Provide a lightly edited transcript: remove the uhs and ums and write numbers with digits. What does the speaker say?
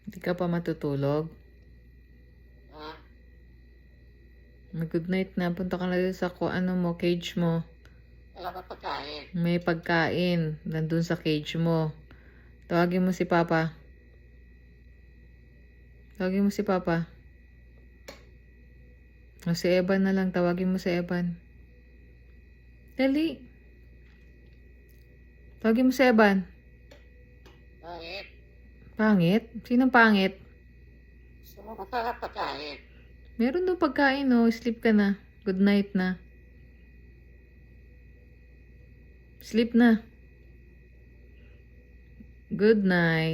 Hindi ka pa matutulog? Ah, Mag-good night na. Punta ka na dito sa cage mo. wala pa pagkain. May pagkain. Nandun sa cage mo. Tawagin mo si Papa. Tawagin mo si Papa. O si Evan na lang. Tawagin mo si Evan. Dali. Tawagin mo si Evan. Bakit? Pangit? Sinong pangit? Gusto mo masarap pagkain. Meron doon pagkain, oh. Sleep ka na. Good night na. Sleep na. Good night.